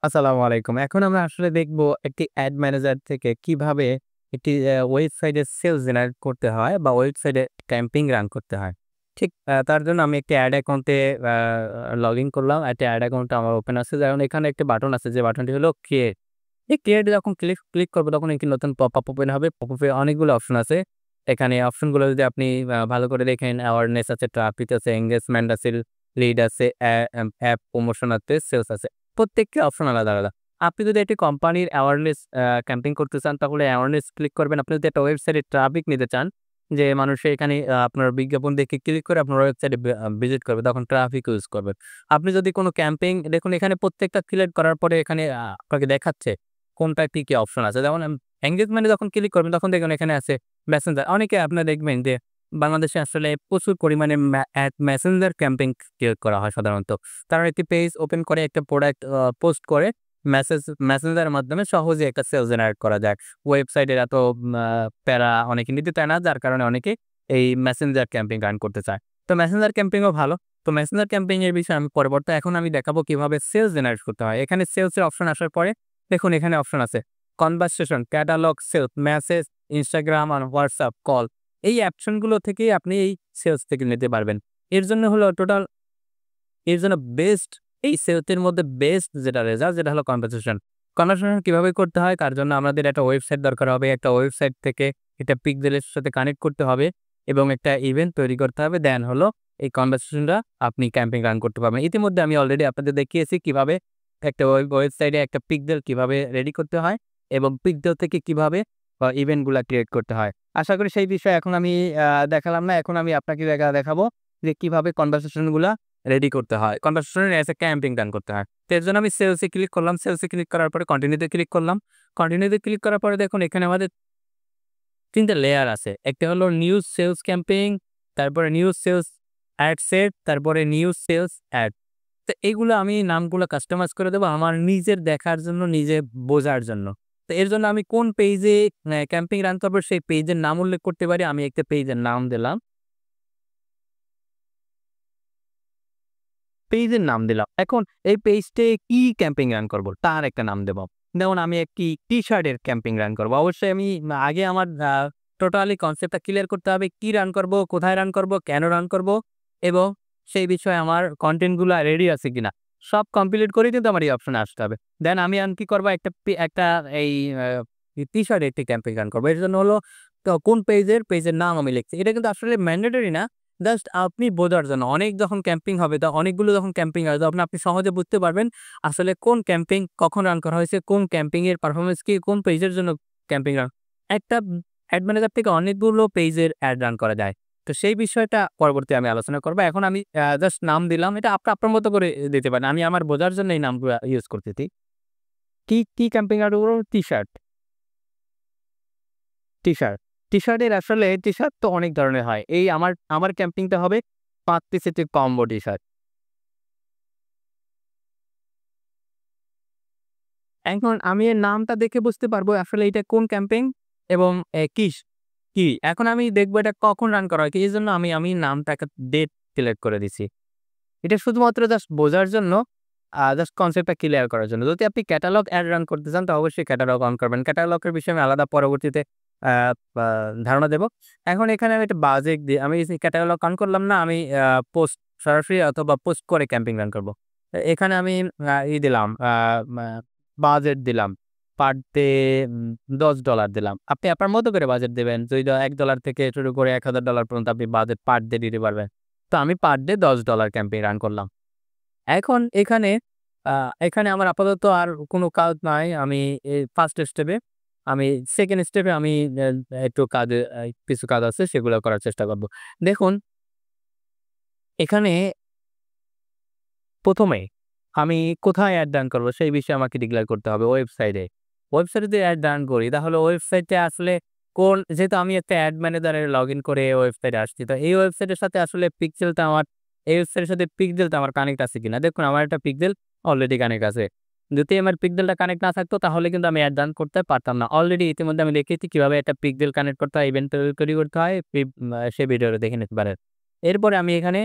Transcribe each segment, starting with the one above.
আসসালামু আলাইকুম। এখন আমরা আসলে দেখব একটি অ্যাড ম্যানেজার থেকে কিভাবে একটি ওয়েবসাইটে সেলস জেনারেট করতে হয় বা ওয়েবসাইটে ক্যাম্পেইন রান করতে হয়। ঠিক তার জন্য আমি একটি অ্যাড অ্যাকাউন্টে লগইন করলাম। একটা অ্যাড অ্যাকাউন্ট আমার ওপেন আছে। যেমন এখানে একটি বাটন আছে যে বাটনটি হলো ক্রিয়েট। এই ক্রিয়েট যখন ক্লিক করব তখন একটি নতুন পপআপ ওপেন হবে। পপআপে অনেকগুলো অপশন আছে। এখানে অপশনগুলো যদি আপনি ভালো করে দেখেন অ্যাওয়ারনেস আছে, ট্রাফিক আছে, এনগেজমেন্ট আছে, লিড আছে, অ্যাপ প্রমোশন আছে, সেলস আছে। প্রত্যেকটি অপশন আলাদা, আলাদা। আপনি যদি একটি কোম্পানির অ্যাওয়ারনেস ক্যাম্পেইন করতে চান তাহলে অ্যাওয়ারনেস ক্লিক করবেন। আপনি যদি একটা ওয়েবসাইটে ট্রাফিক নিতে চান যে মানুষ এখানে আপনার বিজ্ঞাপন দেখে ক্লিক করে আপনার ওয়েবসাইটে ভিজিট করবে তখন ট্রাফিক ইউজ করবেন। আপনি যদি কোনো ক্যাম্পেইন দেখুন এখানে প্রত্যেকটা সিলেক্ট করার পরে এখানে আপনাকে দেখাচ্ছে কোনটা কি অপশন আছে। যেমন এনগেজমেন্ট এ যখন ক্লিক করবেন তখন দেখবেন এখানে আছে মেসেঞ্জার। অনেকে আপনারা দেখবেন যে বাংলাদেশে আসলে প্রচুর পরিমাণে মেসেঞ্জার ক্যাম্পেইন ক্রিয়েট করা হয় সাধারণত। তারা একটি পেজ ওপেন করে একটা প্রোডাক্ট পোস্ট করে মেসেঞ্জারের মাধ্যমে সহজে একটা সেল জেনারেট করা যায়। ওয়েবসাইটের এত প্যারা অনেকে নিতে চায় না, যার কারণে অনেকে এই মেসেঞ্জার ক্যাম্পেইন রান করতে চায়। তো মেসেঞ্জার ক্যাম্পেইন ও ভালো। তো মেসেঞ্জার ক্যাম্পেইন এর বিষয়ে আমি পরবর্তী এখন আমি দেখাবো কিভাবে সেলস জেনারেট করতে হয়। এখানে সেলস এর অপশন আসার পরে দেখুন এখানে অপশন আছে conversation, catalogue, sales, message, Instagram আর হোয়াটসঅ্যাপ, কল। এই অপশন গুলো থেকেই আপনি এই সেলস থেকে নিতে পারবেন। এর জন্য হলো টোটাল এর জন্য বেস্ট এই সেলসের মধ্যে বেস্ট যেটা রেজাল্ট যেটা হলো কনভারসেশন। কনভারসেশন কিভাবে করতে হয় তার জন্য আমাদের একটা ওয়েবসাইট দরকার হবে। একটা ওয়েবসাইট থেকে এটা পিক্সেলের সাথে কানেক্ট করতে হবে এবং একটা ইভেন্ট তৈরি করতে হবে। দেন হলো এই কনভারসেশনটা আপনি ক্যাম্পেইন রান করতে পারবেন। ইতিমধ্যে আমি অলরেডি আপনাদের দেখিয়েছি কিভাবে একটা ওয়েবসাইটে একটা পিক্সেল কিভাবে রেডি করতে হয় এবং পিক্সেল থেকে কিভাবে ইভেন্টগুলা ক্রিয়েট করতে হয়। আশা করি সেই বিষয়ে এখন আমি দেখালাম না। এখন আমি আপনাকে দেখাবো যে কিভাবে কনভারসেশন গুলা রেডি করতে হয়। Conversation S A campaign run করতে হয়। তো এর জন্য আমি সেলস এ ক্লিক করলাম। সেলস এ ক্লিক করার পরে কন্টিনিউ তে ক্লিক করলাম। কন্টিনিউ তে ক্লিক করার পরে দেখুন এখানে আমাদের ৩ টা লেয়ার আছে। একটা হলো নিউ সেলস ক্যাম্পেইন, তারপরে নিউ সেলস অ্যাড সেট, তারপরে নিউ সেলস অ্যাড। তো এগুলো আমি নামগুলো কাস্টমাইজ করে দেব আমার নিজের দেখার জন্য, নিজে বোঝার জন্য। তো এর জন্য আমি কোন পেইজে ক্যাম্পেইন রান করব সেই পেইজের নাম উল্লেখ করতে পারি। আমি একটা পেইজের নাম দিলাম। পেইজের নাম দিলাম। এখন এই পেইজটে কি ক্যাম্পেইন রান করব তার একটা নাম দেব। যেমন আমি একটি টি-শার্টের ক্যাম্পেইন রান করব। অবশ্যই আমি আগে আমার টোটালি কনসেপ্টটা ক্লিয়ার করতে হবে। কি রান করব, কোথায় রান করব, কেন রান করব এবং সেই বিষয়ে আমার কনটেন্ট গুলা রেডি আছে কিনা। সব কমপ্লিট করেই কিন্তু আমার এই অপশনে আসতে হবে। দেন আমি কি করব একটা এই আ টি-শার্টের একটি ক্যাম্পেইন রান করব। এর জন্য হলো কোন পেইজের নাম আমি লিখছি। এটা কিন্তু আসলে ম্যান্ডেটরি না। জাস্ট আপনি বোঝার জন্য। অনেক যখন ক্যাম্পিং হবে অনেকগুলো যখন ক্যাম্পিং হয় তখন আপনি সহজে বুঝতে পারবেন আসলে কোন ক্যাম্পিং কখন রান করা হয়েছে, কোন ক্যাম্পিং এর পারফরম্যান্স কি, কোন পেজের জন্য ক্যাম্পিং রান। একটা অ্যাড ম্যানেজার থেকে অনেকগুলো পেজের অ্যাড রান করা যায়। তো সেই বিষয়টা পরবর্তী আমি আলোচনা করব। এখন আমি জাস্ট নাম দিলাম। এটা আপনার মতো করে দিতে পারেন। আমি আমার বোঝার জন্য এই নামগুলা ইউজ করতেছি। কি ক্যাম্পিং অ্যাড করব? টি-শার্ট। টি-শার্ট। টি-শার্টের আসলে টি-শার্ট তো অনেক ধরনের হয়। এই আমার ক্যাম্পিংটা হবে ৫ পিসের একটি কম্বো টি-শার্ট। এখন আমি এর নামটা দেখে বুঝতে পারবো আসলে এটা কোন ক্যাম্পেইন এবং কি। এখন আমি দেখবো এটা কখন রান করা হয়। এজন্য আমি নামটা একটা ডেট সিলেক্ট করে দিছি। এটা শুধুমাত্র জাস্ট বোঝার জন্য জাস্ট কনসেপ্টটা ক্লিয়ার করার জন্য। যদি আপনি ক্যাটালগ এড রান করতে চান তো অবশ্যই ক্যাটালগ অন করবেন। ক্যাটালগের বিষয়ে আমি আলাদা পরবর্তীতে আ আ ধারণা দেব। এখন এখানে আমি একটা বাজেট দিয়ে আমি এই যে ক্যাটালগ অন করলাম না, আমি পোস্ট সরাসরি অথবা পোস্ট করে ক্যাম্পেইন রান করব। এখানে আমি দিলাম মা বাজেট দিলাম। পার ডে $10 দিলাম। আপনি আপনার মতো করে বাজেট দিবেন। যদি $1 থেকে শুরু করে $1000 পর্যন্ত আপনি বাজেট পার ডে দিতে পারবেন। তো আমি পার ডে $10 ক্যাম্পেইন রান করলাম। এখন আ এখানে আমার আপাতত আর কোনো কাজ নাই। আমি ফার্স্ট স্টেপে আমি সেকেন্ড স্টেপে আমি একটু কাজে কিছু কাজ আছে সেগুলো করার চেষ্টা করব। দেখুন এখানে ১ম এ আমি কোথায় অ্যাড রান করব সেই বিষয়ে আমাকে ডিক্লেয়ার করতে হবে ওয়েবসাইটে। ওয়েবসাইটে যদি অ্যাড রান করি তাহলে ওয়েবসাইটে আসলে যেহেতু আমি একটা অ্যাড ম্যানেজারে লগইন করে ওয়েবসাইটে আসছি। তো এই ওয়েবসাইটের সাথে আসলে এই ওয়েবসাইটের সাথে পিক্সেলটা আমার কানেক্ট আছে কিনা। দেখুন আমার একটা পিক্সেল অলরেডি কানেক্ট আছে। যদি আমার পিক্সেলটা কানেক্ট না থাকতো তাহলে কিন্তু আমি অ্যাড রান করতে পারতাম না। অলরেডি ইতিমধ্যে আমি দেখিয়েছি কিভাবে একটা পিক্সেল কানেক্ট করতে হয়, ইভেন্ট তৈরি করতে হয়। সেই ভিডিওটা দেখে নিতে পারেন। এরপরে আমি এখানে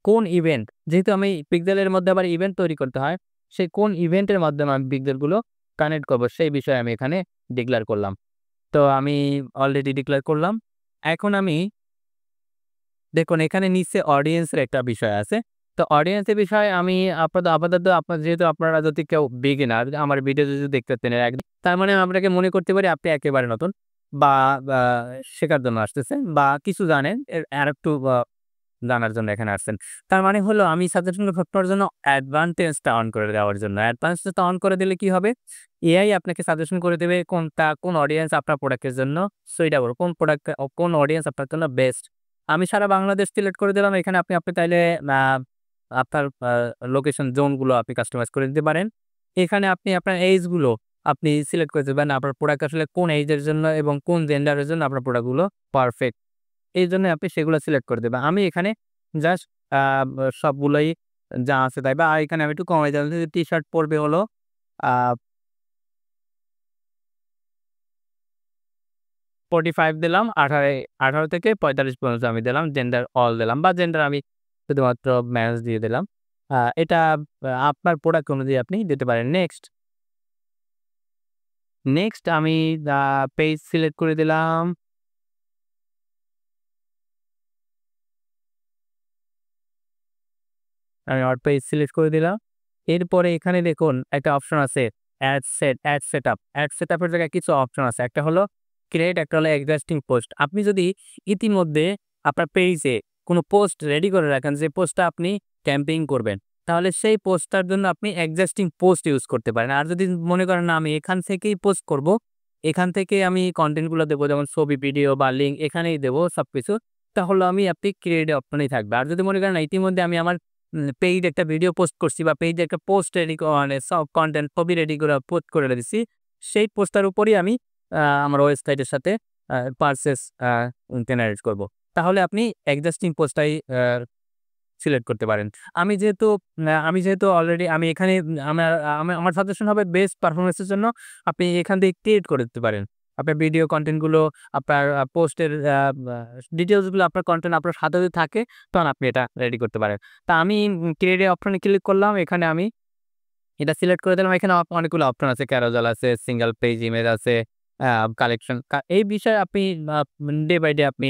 কোন ইভেন্ট যেহেতু আমি পিক্সেলের মধ্যে আবার ইভেন্ট তৈরি করতে হয়। সেই কোন ইভেন্টের মাধ্যমে আমি পিক্সেলগুলো কানেক্ট করব সেই বিষয়ে আমি এখানে ডিক্লেয়ার করলাম। তো আমি অলরেডি ডিক্লেয়ার করলাম। এখন আমি দেখুন এখানে নিচে অডিয়েন্সের একটা বিষয় আছে। তো অডিয়েন্সের বিষয়ে আমি আপাতত আপনার যেহেতু আপনারা যদি কেউ বিগিনার আমার ভিডিও যদি দেখতেছেন এর আগে, তার মানে আপনাকে মনে করতে পারি আপনি একেবারে নতুন বা বা শেখার জন্য আসতেছেন বা কিছু জানেন আরেকটু জানার জন্য এখানে আসছেন। তার মানে হলো আমি সাজেশন আপনার জন্য অ্যাডভান্টেজটা অন করে দেওয়ার জন্য। অ্যাডভান্টেজটা অন করে দিলে কি হবে? এআই আপনাকে সাজেশন করে দেবে কোন অডিয়েন্স আপনার প্রোডাক্টের জন্য সুইটেবল, কোন অডিয়েন্স আপনার জন্য বেস্ট। আমি সারা বাংলাদেশ সিলেক্ট করে দিলাম। এখানে আপনি চাইলে আ আপনার লোকেশন জোনগুলো আপনি কাস্টমাইজ করে দিতে পারেন। এখানে আপনি আপনার এইজ গুলো আপনি সিলেক্ট করে দিবেন। আপনার প্রোডাক্ট আসলে কোন এইজের জন্য এবং কোন জেন্ডারের জন্য আপনার প্রোডাক্টগুলো পারফেক্ট। এইজন্য আপনি সেগুলো সিলেক্ট করে দিবেন। আমি এখানে জাস্ট আ সবগুলোই যা আছে তাই বা এখানে আমি একটু কমাই দিলাম। টি-শার্ট পড়বে হলো আ 45 দিলাম। 18 থেকে 45 পর্যন্ত আমি দিলাম। জেন্ডার অল দিলাম বা জেন্ডার আমি শুধুমাত্র মেন্স দিয়ে দিলাম। এটা আপনার প্রোডাক্ট অনুযায়ী আপনি দিতে পারেন। নেক্সট আমি পেজ সিলেক্ট করে দিলাম। আমি আমার পেজ সিলেক্ট করে দিলাম। এরপরে এখানে দেখুন একটা অপশন আছে অ্যাড সেটআপ। অ্যাড সেটআপ এর জায়গায় কিছু অপশন আছে। একটা হলো ক্রিয়েট, একটা হলো এক্সিস্টিং পোস্ট। আপনি যদি ইতিমধ্যে আপনার পেজে কোনো পোস্ট রেডি করে রাখেন যে পোস্টটা আপনি ক্যাম্পেইন করবেন, তাহলে সেই পোস্টটার জন্য আপনি এক্সিস্টিং পোস্ট ইউজ করতে পারেন। আর যদি মনে করেন না আমি এখান থেকেই পোস্ট করব, এখান থেকে আমি কনটেন্ট গুলো দেবো যেমন ছবি, ভিডিও বা লিঙ্ক এখানেই দেবো সবকিছু, তাহলে আমি আপনি ক্রিয়েট অপশনেই থাকবে। আর যদি মনে করেন না ইতিমধ্যে আমি আমার পেইড একটা ভিডিও পোস্ট করছি বা পেইডে একটা পোস্ট রেডি মানে সব কনটেন্ট ছবি রেডি করে পোস্ট করে রেখেছি। সেই পোস্টটার উপরেই আমি আমার ওয়েবসাইটের সাথে পারচেজ জেনারেট করব। তাহলে আপনি এক্সিস্টিং পোস্টটাই সিলেক্ট করতে পারেন। আমি যেহেতু অলরেডি আমি এখানে আমার আমার সাজেশন হবে বেস্ট পারফরম্যান্স এর জন্য আপনি এখান থেকে ক্রিয়েট করে দিতে পারেন। আপনার ভিডিও কনটেন্ট গুলো আপনার পোস্টের ডিটেইলস গুলো আপনার কনটেন্ট আপনার সাথে যদি থাকে তখন আপনি এটা রেডি করতে পারেন। তা আমি ক্রিয়েট অপশনে ক্লিক করলাম। এখানে আমি এটা সিলেক্ট করে দিলাম। এখানে অনেকগুলো অপশন আছে। ক্যারোজাল আছে, সিঙ্গেল পেজ ইমেজ আছে, আ কালেকশন এই বিষয়ে আপনি আ ডে বাই ডে আপনি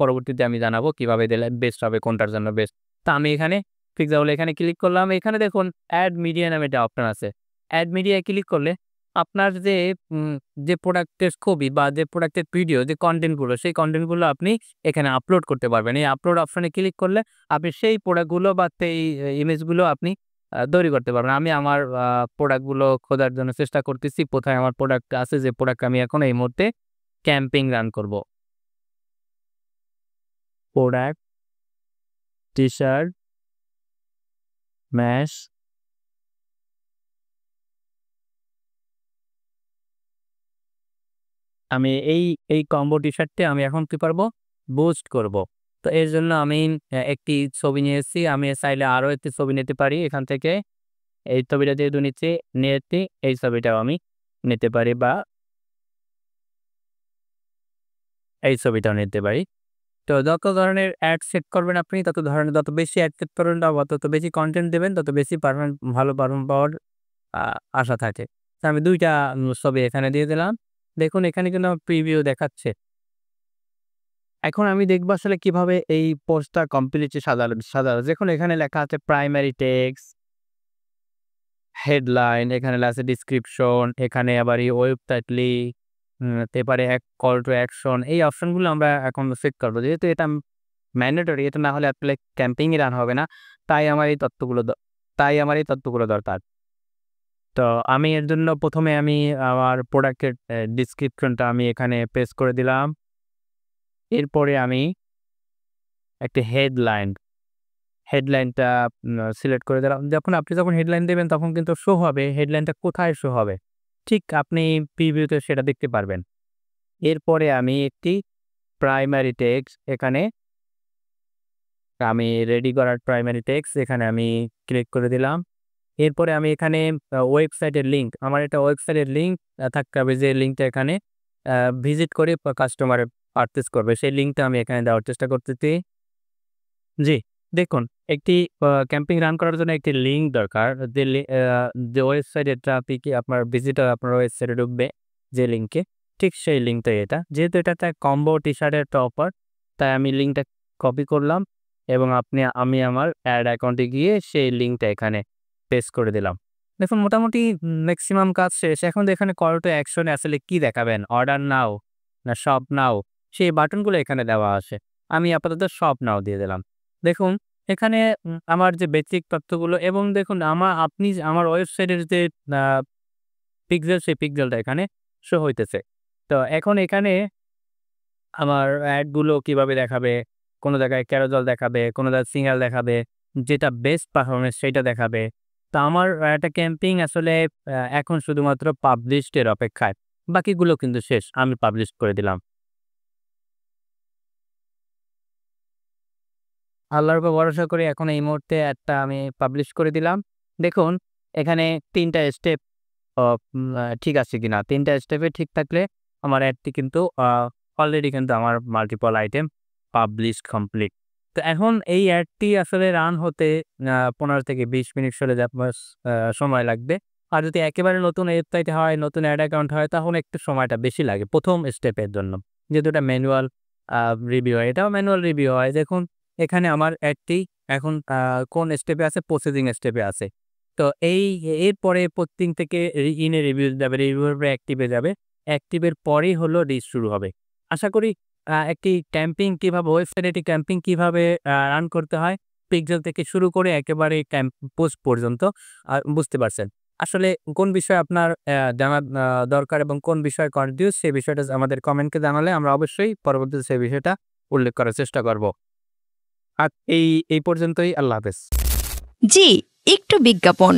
পরবর্তীতে আমি জানাবো কিভাবে দিলে বেস্ট হবে, কোনটার জন্য বেস্ট। তো আমি এখানে ফিক্সাবল এখানে ক্লিক করলাম। এখানে দেখুন এড মিডিয়া নামে একটা অপশন আছে। এড মিডিয়ায় ক্লিক করলে আপনার উম যে প্রোডাক্টের ছবি বা যে প্রোডাক্টের ভিডিও যে কনটেন্ট গুলো সেই কনটেন্ট গুলো আপনি এখানে আপলোড করতে পারবেন। এই আপলোড অপশনে ক্লিক করলে আপনি সেই প্রোডাক্ট গুলো বা সেই ইমেজ গুলো আপনি তৈরি করতে পারবেন। আমি আমার প্রোডাক্ট গুলো খোঁজার জন্য চেষ্টা করতেছি। কোথায় আমার প্রোডাক্ট আছে যে প্রোডাক্ট আমি এখন এই মুহূর্তে ক্যাম্পেইন রান করব। প্রোডাক্ট, টি-শার্ট, ম্যাশ। আমি এই কম্বো টি-শার্টটি আমি এখন কি করব? বুস্ট করব। তো এর জন্য আমি একটি ছবি নিয়ে এসেছি। আমি চাইলে আরো একটি ছবি নিতে পারি এখান থেকে। এই ছবিটা যেহেতু নিয়েছি এই ছবিটাও আমি নিতে পারি বা এই ছবিটাও নিতে পারি। তো যত ধরনের অ্যাড সেট করবেন আপনি তত ধরনের যত বেশি অ্যাড সেট করবেন বা তত বেশি কনটেন্ট দিবেন তত বেশি ভালো পারফর্ম পাওয়ার আ আশা থাকে। তো আমি ২ টা ছবি এখানে দিয়ে দিলাম। দেখুন এখানে কিন্তু আমার প্রিভিউ দেখাচ্ছে। এখন আমি দেখব আসলে কিভাবে এই পোস্টটা কমপ্লিটলি সাজালো। দেখুন এখানে লেখা আছে প্রাইমারি টেক্সট, হেডলাইন, এখানে আছে ডেসক্রিপশন, এখানে আবার এই ওয়েবসাইট লিঙ্ক, এবারে কল টু অ্যাকশন এই অপশনগুলো আমরা এখন সেট করব। যেহেতু এটা ম্যান্ডেটরি, এটা না হলে আসলে ক্যাম্পেইন রান হবে না। তাই আমার এই তথ্যগুলো দ তাই আমার এই তথ্যগুলো দরকার। তো আমি এর জন্য ১ম এ আমি আমার প্রোডাক্টের ডেসক্রিপশনটা আমি এখানে পেস্ট করে দিলাম। এরপরে আমি একটা হেডলাইনটা সিলেক্ট করে দিলাম। আপনি যখন হেডলাইন দেবেন তখন কিন্তু শো হবে। হেডলাইনটা কোথায় শো হবে? ঠিক আপনি প্রিভিউতে সেটা দেখতে পারবেন। এরপরে আমি একটি প্রাইমারি টেক্সট এখানে আমি রেডি করার প্রাইমারি টেক্সট এখানে আমি ক্লিক করে দিলাম। এরপরে আমি এখানে ওয়েবসাইটের লিঙ্ক, আমার একটা ওয়েবসাইটের লিঙ্ক থাকতে হবে যে লিঙ্কটা এখানে আ ভিজিট করে কাস্টমার পারচেজ করবে। সেই লিঙ্কটা আমি এখানে দেওয়ার চেষ্টা করতেছি। জি, দেখুন একটি ক্যাম্পিং রান করার জন্য একটি লিঙ্ক দরকার। যে ওয়েবসাইটে ট্রাফিক আপনার ভিজিটর আপনার ওয়েবসাইটে ঢুকবে যে লিঙ্কে, ঠিক সেই লিঙ্কটাই এটা। যেহেতু এটা একটা কম্বো টি-শার্টের একটা অফার, তাই আমি লিঙ্কটা কপি করলাম এবং আমি আমার অ্যাড অ্যাকাউন্টে গিয়ে সেই লিঙ্কটা এখানে পেস্ট করে দিলাম। দেখুন মোটামুটি ম্যাক্সিমাম কাজ শেষ। এখন এখানে কল টু অ্যাকশনে আসলে কি দেখাবেন? অর্ডার নাও না শপ নাও? সেই বাটনগুলো এখানে দেওয়া আছে। আমি আপাতত শপ নাও দিয়ে দিলাম। দেখুন এখানে আমার যে বেসিক তথ্যগুলো এবং দেখুন আপনি আমার ওয়েবসাইটের যে আ পিক্সেল, সেই পিক্সেলটা এখানে শো হইতেছে। তো এখন এখানে আমার অ্যাডগুলো কিভাবে দেখাবে, কোন জায়গায় ক্যারোজেল দেখাবে, কোন জায়গায় সিঙ্গেল দেখাবে, যেটা বেস্ট পারফরম্যান্স সেইটা দেখাবে। তো আমার একটা ক্যাম্পিং আসলে এখন শুধুমাত্র পাবলিশড এর অপেক্ষায়। বাকিগুলো কিন্তু শেষ। আমি পাবলিশ করে দিলাম। আল্লাহর উপর ভরসা করে এখন এই মুহূর্তে অ্যাডটা আমি পাবলিশ করে দিলাম। দেখুন এখানে ৩ টা স্টেপ ঠিক আছে কিনা। ৩ টা স্টেপে ঠিক থাকলে আমার অ্যাডটি কিন্তু অলরেডি কিন্তু আমার মাল্টিপল আইটেম পাবলিশ কমপ্লিট। তো এখন এই অ্যাডটি আসলে রান হতে ১৫ থেকে ২০ মিনিট সময় লাগবে। আর যদি একেবারে নতুন ওয়েবসাইট হয়, নতুন অ্যাড অ্যাকাউন্ট হয়, তখন একটু সময়টা বেশি লাগে ১ম স্টেপের জন্য। যেহেতু এটা ম্যানুয়াল রিভিউ হয়, এটাও ম্যানুয়াল রিভিউ হয়। দেখুন এখানে আমার অ্যাডটি এখন কোন স্টেপে আছে? প্রসেসিং স্টেপে আছে। তো এরপরে প্রত্যেক থেকে ইনে রিভিউ যাবে, রিভিউর পরে অ্যাক্টিভে যাবে। অ্যাক্টিভের পরেই হলো রিচ শুরু হবে। আশা করি একটি ক্যাম্পিং কিভাবে ওয়েবসাইটে একটি ক্যাম্পিং কিভাবে রান করতে হয়, পিক্সেল থেকে শুরু করে একেবারে পোস্ট পর্যন্ত বুঝতে পারছেন। আসলে কোন বিষয়ে আপনার জানা দরকার এবং কোন বিষয়ে কনফিউজ, সেই বিষয়টা আমাদের কমেন্টকে জানালে আমরা অবশ্যই পরবর্তীতে সেই বিষয়টা উল্লেখ করার চেষ্টা করব। আর এই পর্যন্তই। আল্লাহ হাফেজ। জি, একটু বিজ্ঞাপন।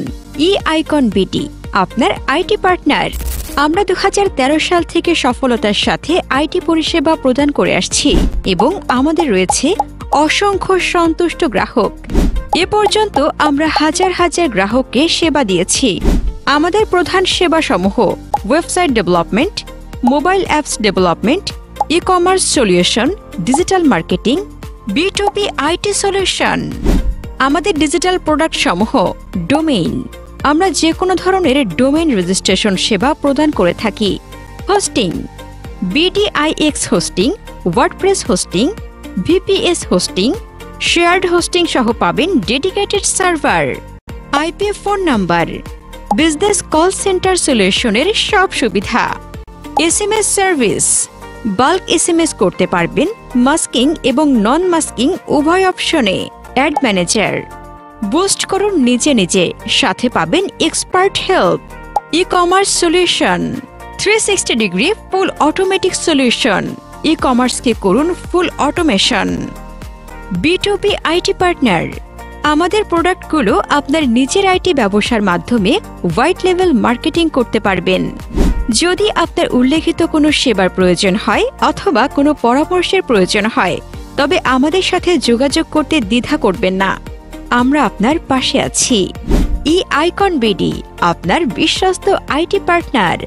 আইকন বিডি আপনার আইটি পার্টনার। আমরা 2013 সাল থেকে সফলতার সাথে আইটি পরিষেবা প্রদান করে আসছি এবং আমাদের রয়েছে অসংখ্য সন্তুষ্ট গ্রাহক। এ পর্যন্ত আমরা হাজার হাজার গ্রাহককে সেবা দিয়েছি। আমাদের প্রধান সেবাসমূহ website development, mobile apps development, e-commerce solution, digital marketing, B2B IT solution. আমাদের ডিজিটাল প্রোডাক্ট সমূহ ডোমেইন। আমরা যে কোনো ধরনের ডোমেইন রেজিস্ট্রেশন সেবা প্রদান করে থাকি। Hosting, BDIX hosting, WordPress hosting, VPS hosting, shared hosting সহ পাবেন dedicated server, IP phone number, business call centre সলিউশনের সব সুবিধা, SMS সার্ভিস, বাল্ক SMS করতে পারবেন মাস্কিং এবং নন মাস্কিং উভয় অপশনে। অ্যাড ম্যানেজার, বুস্ট করুন নিজে নিজে, সাথে পাবেন expert help. E-commerce solution, 360 degree full automatic solution. ই-কমার্সকে করুন full automation. B2B IT partner, আমাদের প্রোডাক্টগুলো আপনার নিজের আইটি ব্যবসার মাধ্যমে হোয়াইট লেভেল মার্কেটিং করতে পারবেন। যদি আপনার উল্লেখিত কোনো সেবার প্রয়োজন হয় অথবা কোনো পরামর্শের প্রয়োজন হয়, তবে আমাদের সাথে যোগাযোগ করতে দ্বিধা করবেন না। আমরা আপনার পাশে আছি। আইকন বিডি আপনার বিশ্বস্ত আইটি পার্টনার।